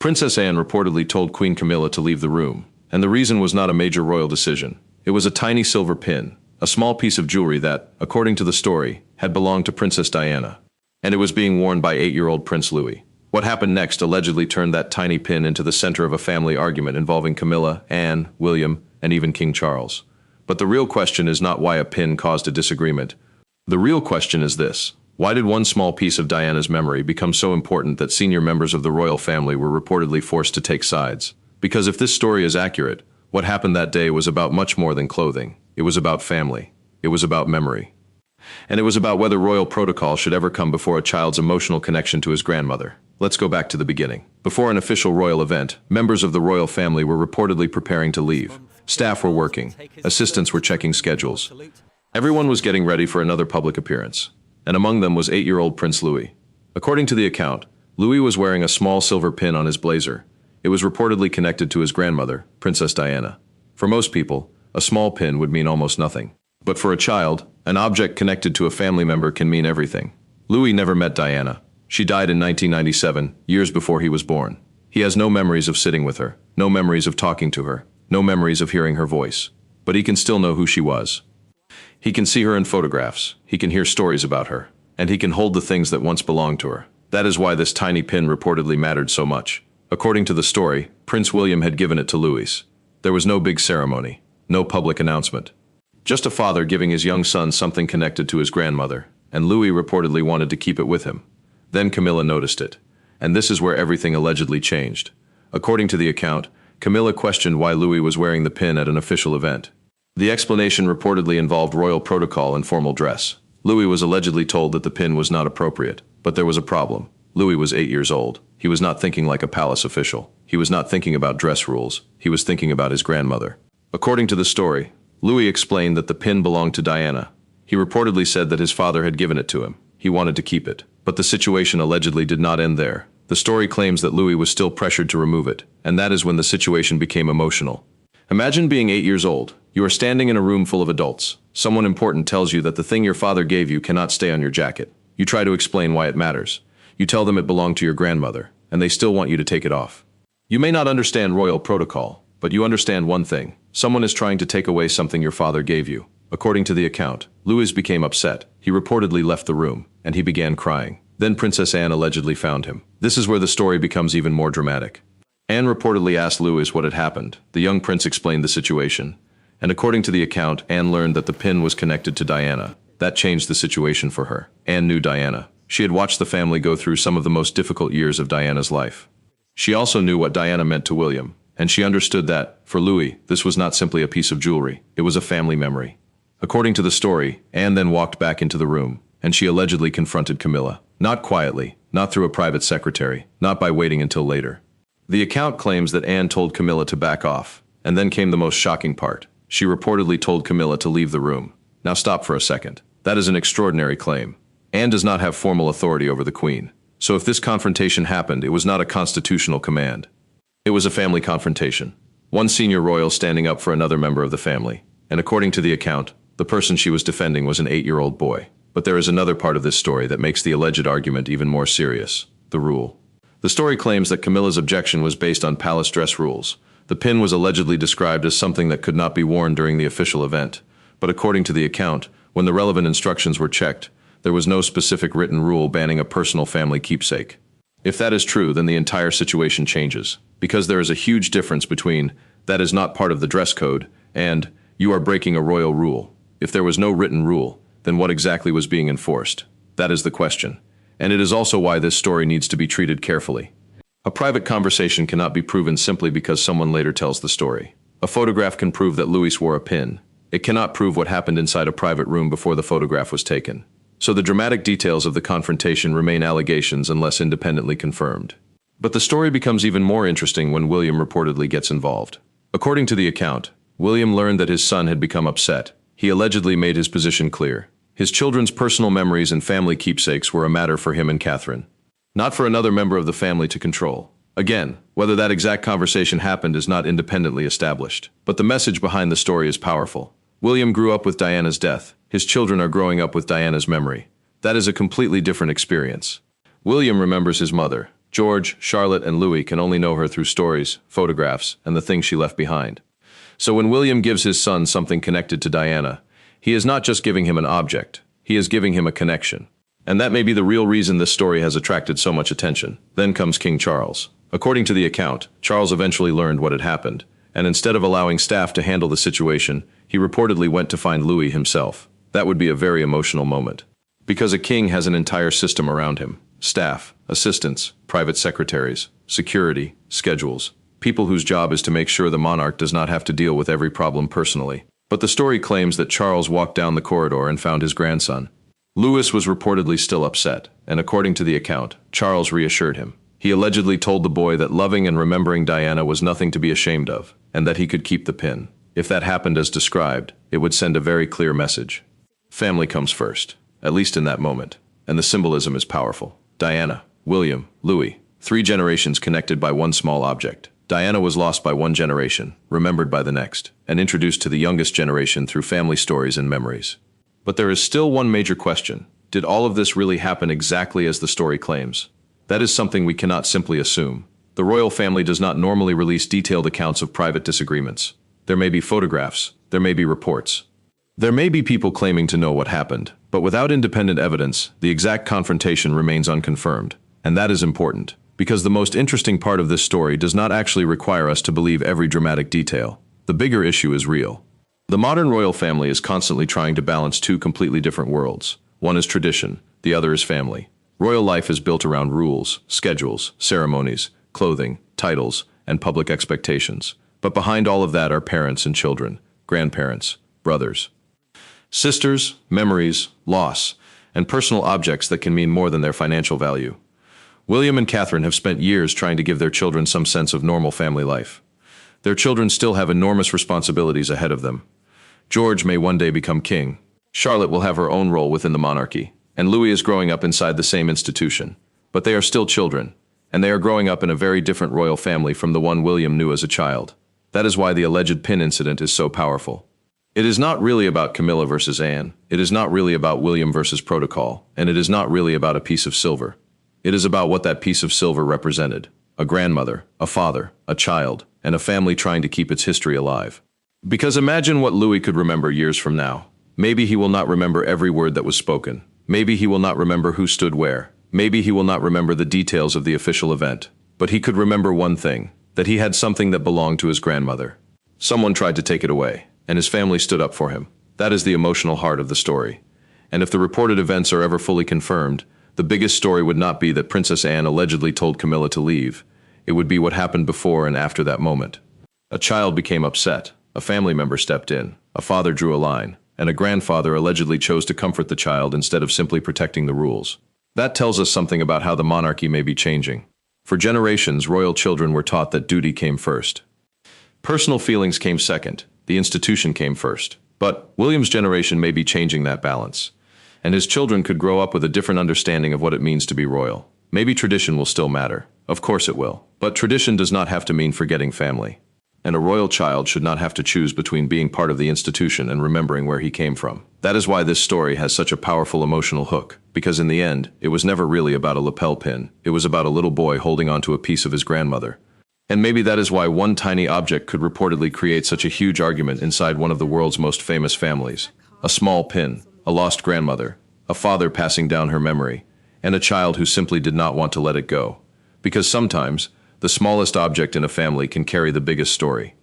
Princess Anne reportedly told Queen Camilla to leave the room, and the reason was not a major royal decision. It was a tiny silver pin, a small piece of jewelry that, according to the story, had belonged to Princess Diana, and it was being worn by 8-year-old Prince Louis. What happened next allegedly turned that tiny pin into the center of a family argument involving Camilla, Anne, William, and even King Charles. But the real question is not why a pin caused a disagreement. The real question is this: why did one small piece of Diana's memory become so important that senior members of the royal family were reportedly forced to take sides? Because if this story is accurate, what happened that day was about much more than clothing. It was about family. It was about memory. And it was about whether royal protocol should ever come before a child's emotional connection to his grandmother. Let's go back to the beginning. Before an official royal event, members of the royal family were reportedly preparing to leave. Staff were working. Assistants were checking schedules. Everyone was getting ready for another public appearance. And among them was 8-year-old Prince Louis. According to the account, Louis was wearing a small silver pin on his blazer. It was reportedly connected to his grandmother, Princess Diana. For most people, a small pin would mean almost nothing. But for a child, an object connected to a family member can mean everything. Louis never met Diana. She died in 1997, years before he was born. He has no memories of sitting with her, no memories of talking to her, no memories of hearing her voice. But he can still know who she was. He can see her in photographs, he can hear stories about her, and he can hold the things that once belonged to her. That is why this tiny pin reportedly mattered so much. According to the story, Prince William had given it to Louis. There was no big ceremony, no public announcement. Just a father giving his young son something connected to his grandmother, and Louis reportedly wanted to keep it with him. Then Camilla noticed it, and this is where everything allegedly changed. According to the account, Camilla questioned why Louis was wearing the pin at an official event. The explanation reportedly involved royal protocol and formal dress. Louis was allegedly told that the pin was not appropriate, but there was a problem. Louis was 8 years old. He was not thinking like a palace official. He was not thinking about dress rules. He was thinking about his grandmother. According to the story, Louis explained that the pin belonged to Diana. He reportedly said that his father had given it to him. He wanted to keep it. But the situation allegedly did not end there. The story claims that Louis was still pressured to remove it, and that is when the situation became emotional. Imagine being 8 years old. You are standing in a room full of adults. Someone important tells you that the thing your father gave you cannot stay on your jacket. You try to explain why it matters. You tell them it belonged to your grandmother, and they still want you to take it off. You may not understand royal protocol, but you understand one thing. Someone is trying to take away something your father gave you. According to the account, Louis became upset. He reportedly left the room, and he began crying. Then Princess Anne allegedly found him. This is where the story becomes even more dramatic. Anne reportedly asked Louis what had happened. The young prince explained the situation. And according to the account, Anne learned that the pin was connected to Diana. That changed the situation for her. Anne knew Diana. She had watched the family go through some of the most difficult years of Diana's life. She also knew what Diana meant to William, and she understood that, for Louis, this was not simply a piece of jewelry. It was a family memory. According to the story, Anne then walked back into the room, and she allegedly confronted Camilla. Not quietly, not through a private secretary, not by waiting until later. The account claims that Anne told Camilla to back off, and then came the most shocking part. She reportedly told Camilla to leave the room. Now stop for a second. That is an extraordinary claim. Anne does not have formal authority over the Queen. So if this confrontation happened, it was not a constitutional command. It was a family confrontation. One senior royal standing up for another member of the family. And according to the account, the person she was defending was an 8-year-old boy. But there is another part of this story that makes the alleged argument even more serious: the rule. The story claims that Camilla's objection was based on palace dress rules. The pin was allegedly described as something that could not be worn during the official event. But according to the account, when the relevant instructions were checked, there was no specific written rule banning a personal family keepsake. If that is true, then the entire situation changes, because there is a huge difference between "that is not part of the dress code" and "you are breaking a royal rule." If there was no written rule, then what exactly was being enforced? That is the question. And it is also why this story needs to be treated carefully. A private conversation cannot be proven simply because someone later tells the story. A photograph can prove that Louis wore a pin. It cannot prove what happened inside a private room before the photograph was taken. So the dramatic details of the confrontation remain allegations unless independently confirmed. But the story becomes even more interesting when William reportedly gets involved. According to the account, William learned that his son had become upset. He allegedly made his position clear. His children's personal memories and family keepsakes were a matter for him and Catherine, not for another member of the family to control. Again, whether that exact conversation happened is not independently established. But the message behind the story is powerful. William grew up with Diana's death. His children are growing up with Diana's memory. That is a completely different experience. William remembers his mother, George, Charlotte, and Louis can only know her through stories, photographs, and the things she left behind. So when William gives his son something connected to Diana, he is not just giving him an object, he is giving him a connection. And that may be the real reason this story has attracted so much attention. Then comes King Charles. According to the account, Charles eventually learned what had happened, and instead of allowing staff to handle the situation, he reportedly went to find Louis himself. That would be a very emotional moment. Because a king has an entire system around him. Staff, assistants, private secretaries, security, schedules. People whose job is to make sure the monarch does not have to deal with every problem personally. But the story claims that Charles walked down the corridor and found his grandson. Louis was reportedly still upset, and according to the account, Charles reassured him. He allegedly told the boy that loving and remembering Diana was nothing to be ashamed of, and that he could keep the pin. If that happened as described, it would send a very clear message. Family comes first, at least in that moment, and the symbolism is powerful. Diana, William, Louis, 3 generations connected by one small object. Diana was lost by one generation, remembered by the next, and introduced to the youngest generation through family stories and memories. But there is still one major question. Did all of this really happen exactly as the story claims? That is something we cannot simply assume. The royal family does not normally release detailed accounts of private disagreements. There may be photographs, there may be reports. There may be people claiming to know what happened, but without independent evidence, the exact confrontation remains unconfirmed. And that is important, because the most interesting part of this story does not actually require us to believe every dramatic detail. The bigger issue is real. The modern royal family is constantly trying to balance 2 completely different worlds. One is tradition, the other is family. Royal life is built around rules, schedules, ceremonies, clothing, titles, and public expectations. But behind all of that are parents and children, grandparents, brothers, sisters, memories, loss, and personal objects that can mean more than their financial value. William and Catherine have spent years trying to give their children some sense of normal family life. Their children still have enormous responsibilities ahead of them. George may one day become king. Charlotte will have her own role within the monarchy, and Louis is growing up inside the same institution. But they are still children, and they are growing up in a very different royal family from the one William knew as a child. That is why the alleged pin incident is so powerful. It is not really about Camilla versus Anne. It is not really about William versus protocol, and it is not really about a piece of silver. It is about what that piece of silver represented. A grandmother, a father, a child, and a family trying to keep its history alive. Because imagine what Louis could remember years from now. Maybe he will not remember every word that was spoken. Maybe he will not remember who stood where. Maybe he will not remember the details of the official event. But he could remember one thing, that he had something that belonged to his grandmother. Someone tried to take it away, and his family stood up for him. That is the emotional heart of the story. And if the reported events are ever fully confirmed, the biggest story would not be that Princess Anne allegedly told Camilla to leave. It would be what happened before and after that moment. A child became upset. A family member stepped in, a father drew a line, and a grandfather allegedly chose to comfort the child instead of simply protecting the rules. That tells us something about how the monarchy may be changing. For generations, royal children were taught that duty came first. Personal feelings came second, the institution came first. But William's generation may be changing that balance, and his children could grow up with a different understanding of what it means to be royal. Maybe tradition will still matter. Of course it will. But tradition does not have to mean forgetting family. And a royal child should not have to choose between being part of the institution and remembering where he came from. That is why this story has such a powerful emotional hook, because in the end, it was never really about a lapel pin. It was about a little boy holding onto a piece of his grandmother. And maybe that is why one tiny object could reportedly create such a huge argument inside one of the world's most famous families. A small pin, a lost grandmother, a father passing down her memory, and a child who simply did not want to let it go. Because sometimes, the smallest object in a family can carry the biggest story.